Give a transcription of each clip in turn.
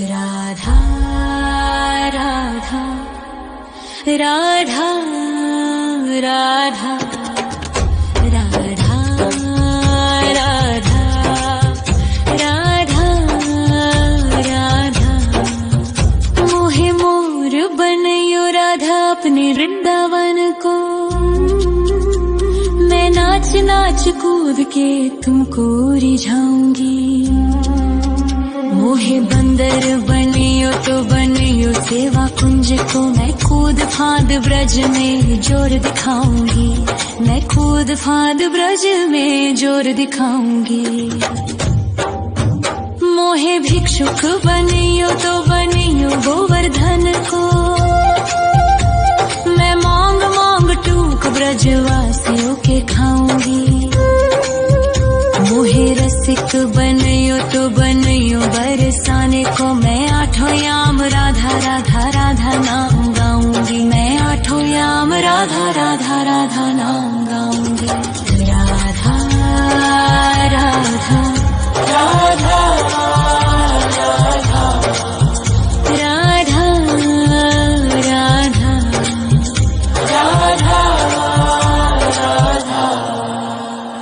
राधा राधा राधा राधा राधा राधा राधा राधा मोहे मोर बनयो राधा अपने वृंदावन को। मैं नाच नाच कूद के तुमको रिझाऊंगी। मोहे बंदर बनियो तो बनियो सेवा कुंज को। मैं कूद फांद ब्रज में जोर दिखाऊंगी। मैं कूद फांद ब्रज में जोर दिखाऊंगी। मोहे भिक्षुक बनियो तो बनियो गोवर्धन को। मैं मांग मांग टूक ब्रजवासियों के खाऊंगी। मोहे रसिक बनयो तो बनयो बरसाने को। मैं आठों याम राधा राधा राधा नाम गाऊंगी। मैं आठों याम राधा राधा राधा नाम गाऊंगी। राधा राधा राधा राधा राधा राधा राधा।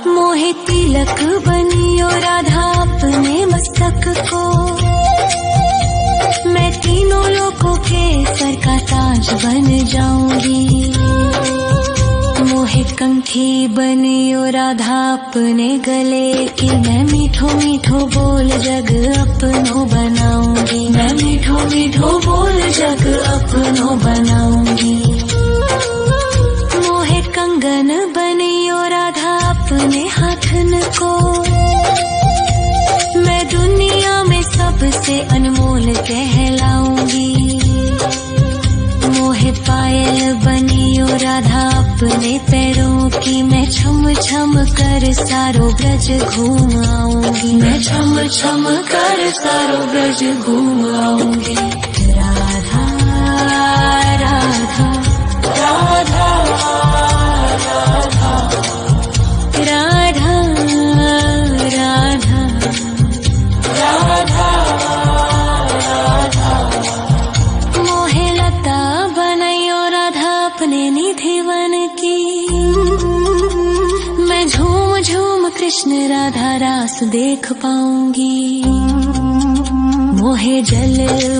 मोहे तिलक बनियो राधा अपने मस्तक को। मैं तीनों लोगों के सर का ताज बन जाऊंगी। मोहे कंठी बनियो राधा अपने गले की। मैं मीठो मीठो बोल जग अपनो बनाऊंगी। मैं मीठो मीठो बोल जग अपनो बनाऊंगी। मोहे कंगन बनियो राधा अपने हाथन को। मैं दुनिया में सबसे अनमोल कहलाऊंगी। मोहे पायल बनियो राधा अपने पैरों की। मैं छम छम कर सारो ब्रज घूम आऊंगी। मैं छम छम कर सारो ब्रज घूम आऊंगी। राधा राधा राधा राधा राधा राधा राधा राधा। मोहे लता बनयो राधा अपने निधिवन की। मैं झूम झूम कृष्ण राधा रास देख पाऊंगी। मोहे जल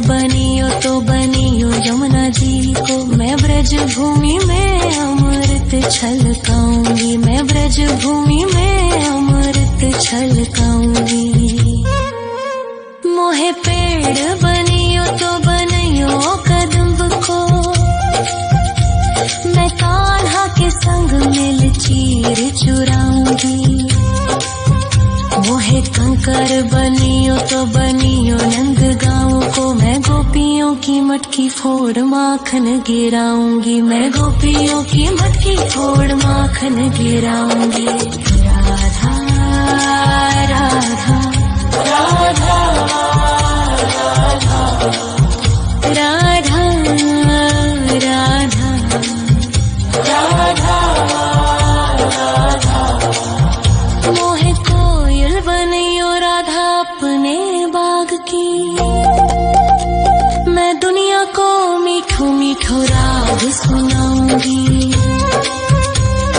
बनियो तो बनियो यमुना जी को। मैं ब्रज भूमि में अमृत छलकाऊंगी। मैं ब्रज भूमि में अमृत छलकाऊंगी। मोहे पेड़ बनियो तो बनियो कदम्ब को। मैं कान्हा के संग मिल चीर चुराऊंगी। मोहे कंकर बनियो तो बनियो नंद गाँव को। मैं गोपियों की मटकी फोड़ माखन गिराऊंगी। मैं गोपियों की मटकी फोड़ माखन गिराऊंगी। राधा राधा राधा राधा राधा राधा राधा। मोहे कोयल बनियो राधा अपने बाग की। मैं दुनिया को मीठो मीठो राग सुनाऊंगी।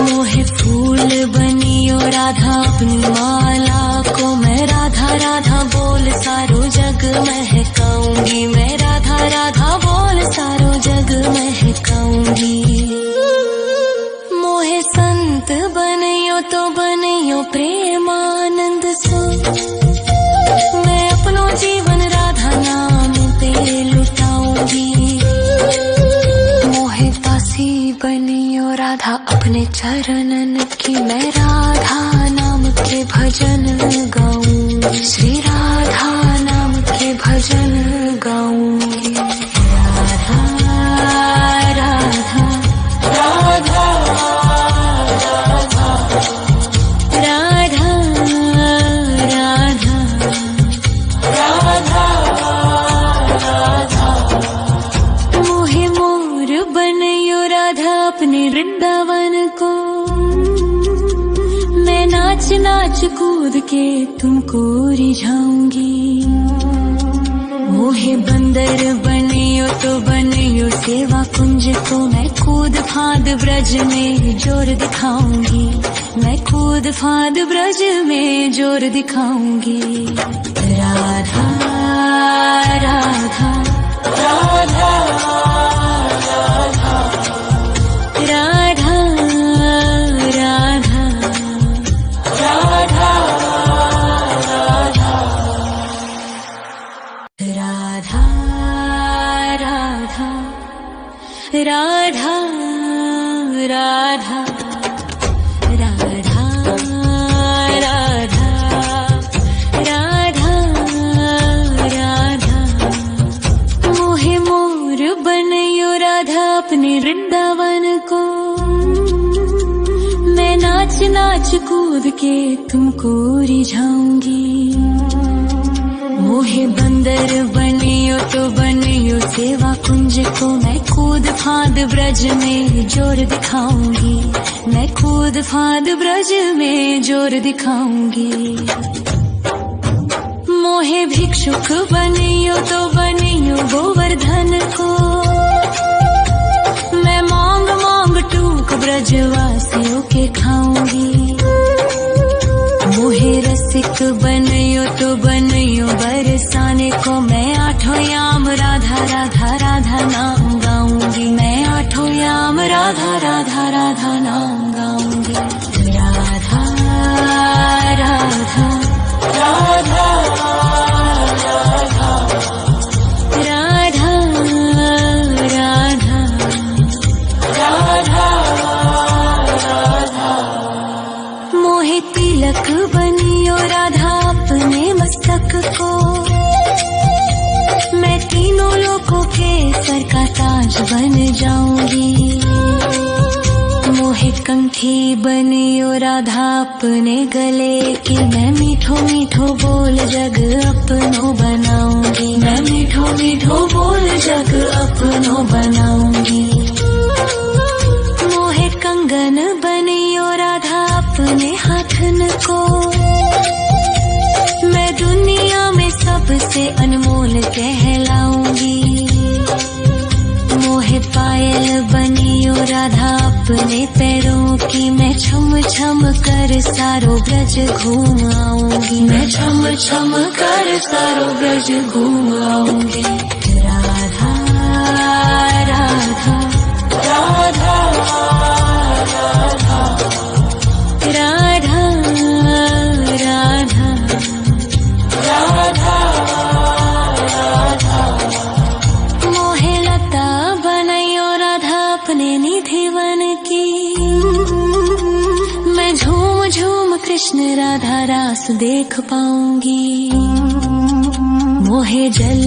मोहे फूल बनियो राधा अपनी माला को। मैं राधा राधा बोल सारो जग महकाऊंगी। मैं राधा राधा बोल सारो जग महकाऊंगी। मोहे संत बनियो तो बनियो प्रेमानंद सो। मैं अपनो जीवन राधा नाम पे लुटाऊंगी। मोहे दासी बनियो राधा अपने चरणन की। मैं राधा नाम के भजन गाऊंगी। श्री राधा नाम के भजन गाऊंगी। राधा राधा राधा राधा राधा राधा राधा राधा। मोहे मोर बनयो राधा अपने वृंदावन को। मैं नाच नाच कूद के तुमको रिझाऊंगी। मोहे बंदर बनियो तो बनियो सेवा कुंज को मैं कूद फांद ब्रज में जोर दिखाऊंगी, मैं कूद फांद ब्रज में जोर दिखाऊंगी। राधा राधा राधा राधा राधा राधा राधा राधा राधा राधा राधा राधा राधा राधा राधा मोहे मोर बनयो राधा अपने वृंदावन को, मैं नाच नाच कूद के तुमको रिझाऊंगी। मोहे बंदर बनियो तो बनियो सेवा कुंज को मैं कूद फांद ब्रज में जोर दिखाऊंगी, मैं कूद फांद ब्रज में जोर दिखाऊंगी। मोहे भिक्षुक बनियो तो बनियो गोवर्धन को, मैं मांग मांग टूक ब्रजवासियों के खाऊंगी। मोहे रसिक बनियो तो बनियो बरसाने को, मैं आठों याम राधा राधा राधा नाम गाऊंगी, मैं आठों याम राधा राधा राधा नाम गाऊंगी। राधा राधा राधा राधा राधा राधा राधा मोहे तिलक बनियो राधा अपने मस्तक को, मैं तीनों लोगों के सर का ताज बन जाऊंगी। मोहे कंठी बनियो राधा अपने गले की, मैं मीठो मीठो बोल जग अपनो बनाऊंगी, मैं मीठो मीठो बोल जग अपनो बनाऊंगी। मोहे कंगन बनियो राधा अपने हाथन को, मैं दुनिया में सबसे अनमोल कहलाऊंगी। मोहे पायल बनियो राधा अपने पैरों की, मैं छम छम कर सारो ब्रज घूम आऊंगी, मैं छम छम कर सारो ब्रज घूम आऊंगी। राधा राधा राधा राधा राधा राधा राधा राधा मोहे लता बनायो राधा अपने निधिवन की, मैं झूम झूम कृष्ण राधा रास देख पाऊंगी। मोहे जल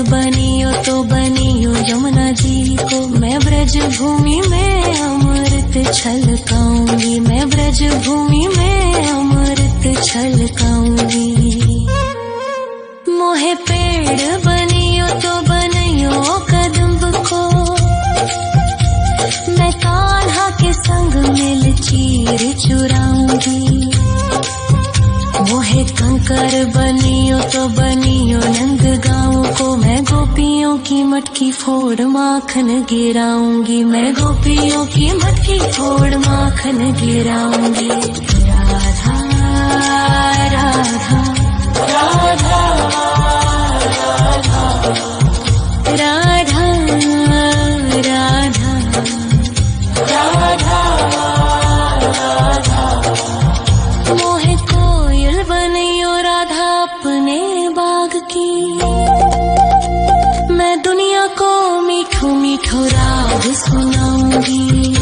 बनियो तो बनियो यमुना जी को, मैं ब्रज भूमि में अमृत छलकाऊंगी, मैं ब्रज भूमि में अमृत छलकाऊंगी। मोहे पेड़ बनियो तो बनियो कदम्ब को, मैं कान्हा के संग मिल चीर चुराऊंगी। मोहे कंकर बनियो तो बनियो नंद गाँव को, मैं गोपियों की मटकी फोड़ माखन गिराऊंगी, मैं गोपियों की मटकी फोड़ माखन गिराऊंगी। राधा राधा राधा राधा राधा राधा राधा मोहे कोयल बनियो राधा अपने बाग की, मैं दुनिया को मीठो मीठो राग सुनाऊंगी।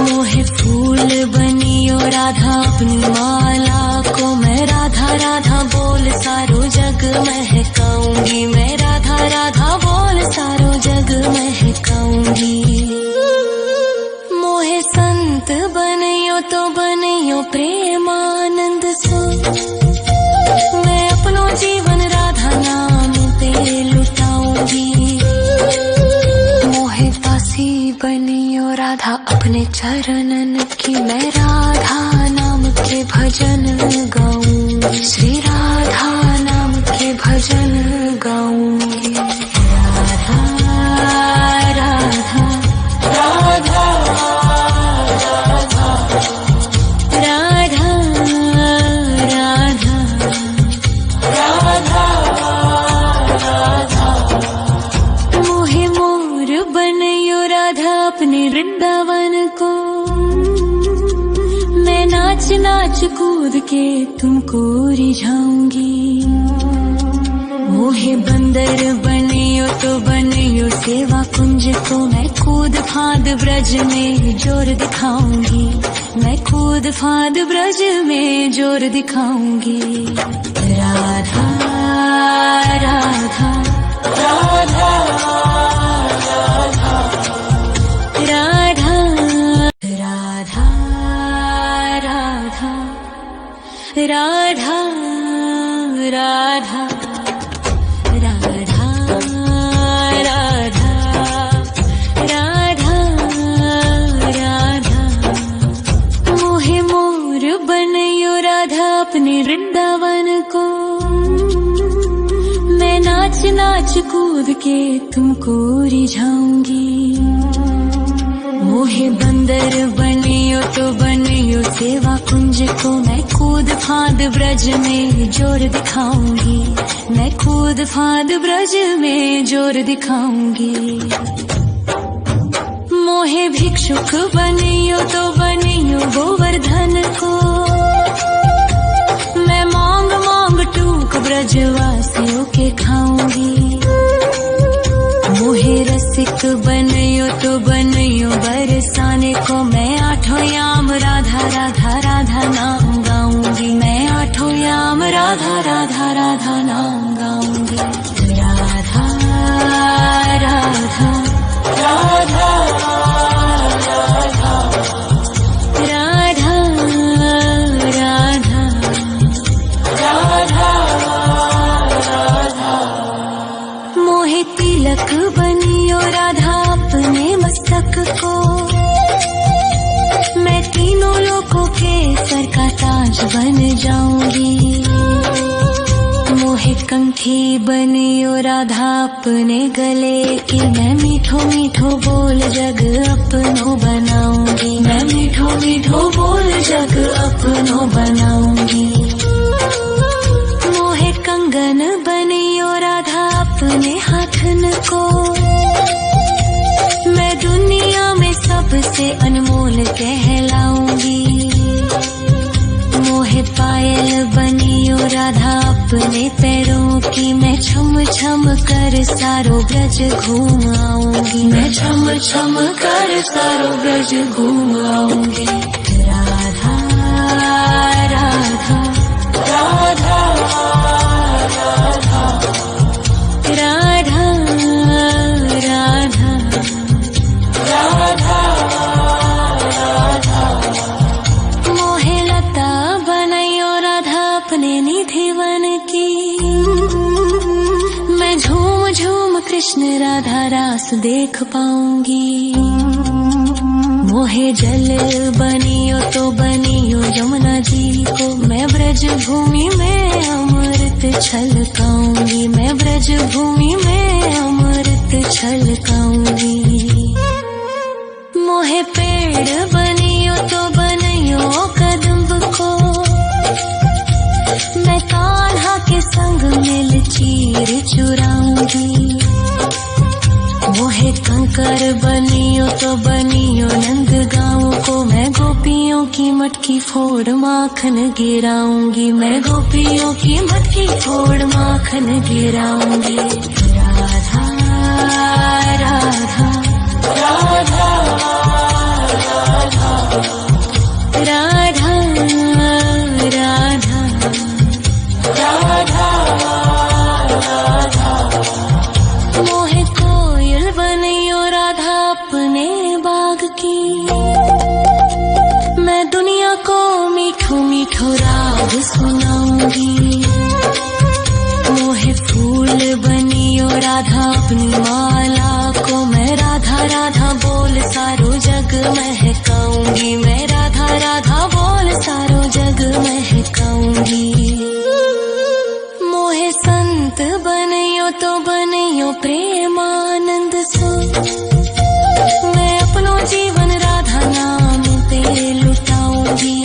मोहे फूल बनियो राधा अपनी माला को, मैं राधा राधा बोल सारो जग महकाऊंगी, मैं राधा राधा बोल सारो जग महकाऊंगी। मोहे संत बनियो तो बनियो प्रेमानंद सो, मैं अपनो जीवन राधा नाम पे लुटाऊंगी। मोहे दासी बनियो राधा अपने चरणन की, मैं राधा नाम के भजन गाऊंगी, श्री राधा नाम के भजन गाऊंगी। कूद के तुमको रिझाऊंगी। मोहे बंदर बनियो तो बनियो सेवा कुंज को मैं कूद फांद ब्रज में जोर दिखाऊंगी। मैं कूद फांद ब्रज में जोर दिखाऊंगी। राधा राधा राधा राधा राधा राधा राधा राधा राधा अपने वृंदावन को मैं नाच नाच कूद के तुमको रिझाऊंगी। मोहे बंदर बनियो तो बनियो सेवा कुंज को मैं कूद फांद ब्रज में जोर दिखाऊंगी। मैं कूद फांद ब्रज में जोर दिखाऊंगी। मोहे भिक्षुक बनियो तो बनियो गोवर्धन को मैं मांग मांग टूक ब्रजवासियों के खाऊंगी। मोहे रसिक बनियो तो बनियो बरसाने को मैं आठों याम राधा राधा राधा नाम गाऊंगी। मैं आठों याम राधा राधा राधा नाम गाऊंगी। राधा राधा राधा तिलक बनियो राधा अपने मस्तक को मैं तीनों लोगों के सर का ताज बन जाऊंगी। मोहे कंठी बनियो राधा अपने गले की मैं मीठो मीठो बोल जग अपनो बनाऊंगी। मैं मीठो मीठो बोल जग अपनो बनाऊंगी। मोहे कंगन बनियो राधा अपने हाथन को मैं दुनिया में सबसे अनमोल कहलाऊंगी। मोहे पायल बनियो राधा अपने पैरों की मैं छम छम कर सारो ब्रज घूम आऊंगी। मैं छम छम कर सारो ब्रज घूम आऊंगी। राधा राधा राधा राधा राधा राधा राधा मोहे लता बनायो राधा अपने निधि वन की मैं झूम झूम कृष्ण राधा रास देख पाऊंगी। मोहे जल बनियो तो बनियो यमुना जी को मैं ब्रज भूमि में अमृत छलकाऊंगी। मैं ब्रज भूमि में अमृत छलकाऊंगी। मोहे पेड़ बनियो तो बनियो कदम्ब को मैं कान्हा के संग मिल चीर चुराऊंगी। मोहे कंकर बनियो तो बनियो नंद गाँव को मैं गोपियों की मटकी फोड़ माखन गिराऊंगी। मैं गोपियों की मटकी फोड़ माखन गिराऊंगी। राधा राधा राधा राधा राधा राधा राधा मोहे कोयल बनियो राधा अपने बाग की मैं दुनिया को मीठो मीठो राग सुनाऊंगी। मोहे फूल बनियो राधा अपनी माला को मैं राधा राधा बोल सारो जग महकाऊंगी। मैं राधा राधा बोल सारो जग महकाऊंगी। मोहे संत बनियो तो बनियो प्रेमानंद सो मैं अपनो जीवन राधा नाम पे लुटाऊंगी।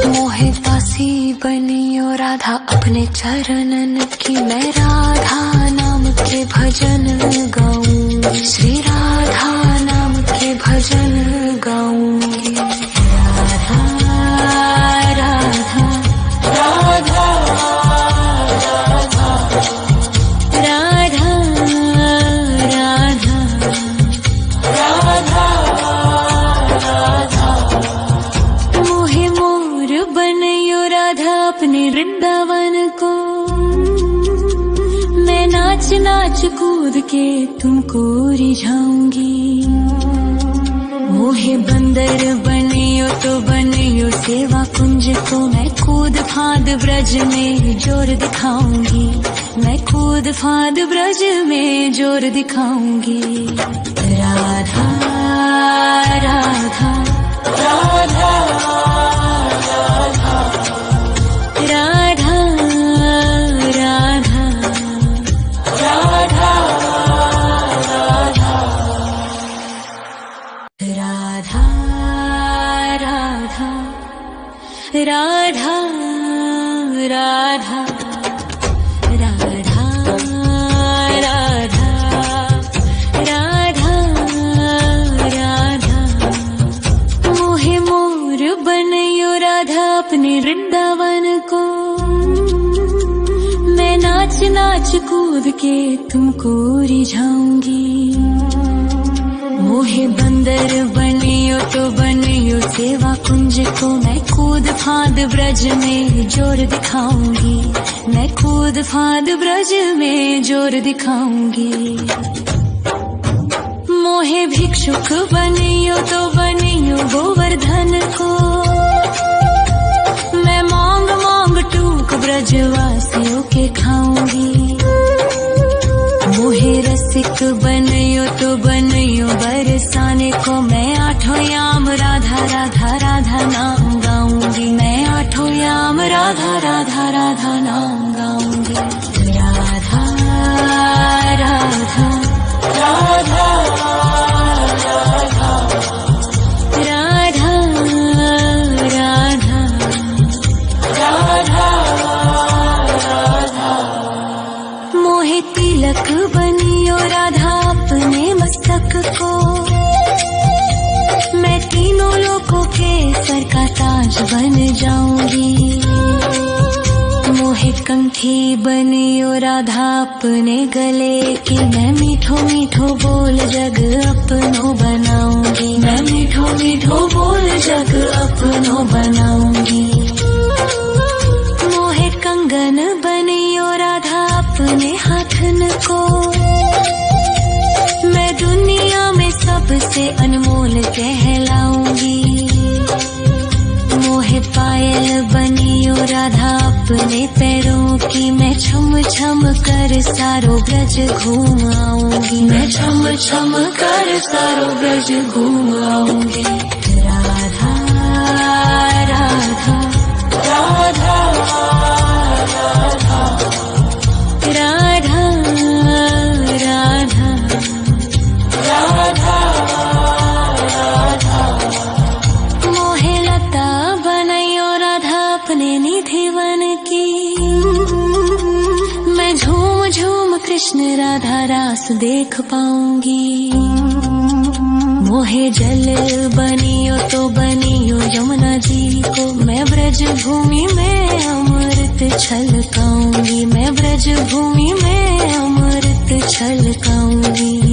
मोहे दासी बनियो राधा अपने चरणन की मैं राधा नाम के भजन गाऊंगी। श्री राधा नाम के भजन गाऊंगी। राधा नाच नाच कूद के तुमको रिझाऊंगी। मोहे बंदर बनियो तो बनियो सेवा कुंज को मैं कूद फांद ब्रज में जोर दिखाऊंगी। मैं कूद फांद ब्रज में जोर दिखाऊंगी। राधा राधा राधा राधा राधा राधा राधा राधा राधा राधा राधा अपने वृंदावन को मैं नाच नाच कूद के तुमको रिझाऊंगी। मोहे बंदर बनियो तो बनियो सेवा कुंज को मैं कूद फांद ब्रज में जोर दिखाऊंगी। मैं कूद फांद ब्रज में जोर दिखाऊंगी। मोहे भिक्षुक बनियो तो बनियो गोवर्धन को मैं मांग मांग टूक ब्रजवासियों के खाऊंगी। मोहे रसिक बनियो तो बनियो बरसाने को मैं आठों याम राधा राधा राधा नाम गाऊंगी। मैं आठों याम राधा राधा राधा नाम गाऊंगी। राधा राधा राधा तिलक बनियो राधा अपने मस्तक को मैं तीनों लोगों के सर का ताज बन जाऊंगी। मोहे कंठी बनियो राधा अपने गले की मैं मीठो मीठो बोल जग अपनो बनाऊंगी। मैं मीठो मीठो बोल जग अपनो बनाऊंगी। मोहे कंगन बनियो राधा अपने हाथन को मैं दुनिया में सबसे अनमोल कहलाऊंगी। मोहे पायल बनियो राधा अपने पैरों की मैं छम छम कर सारो ब्रज घूम आऊंगी। मैं छम छम कर सारो ब्रज घूम आऊंगी। राधा राधा राधा राधा राधा राधा राधा मोहे लता बनैयो राधा अपने निधि वन की मैं झूम झूम कृष्ण राधा रास देख पाऊंगी। मोहे जल बनियो तो बनियो यमुना जी को मैं ब्रज भूमि में अमृत छलकाऊंगी। मैं ब्रज भूमि में अमृत छलकाऊंगी।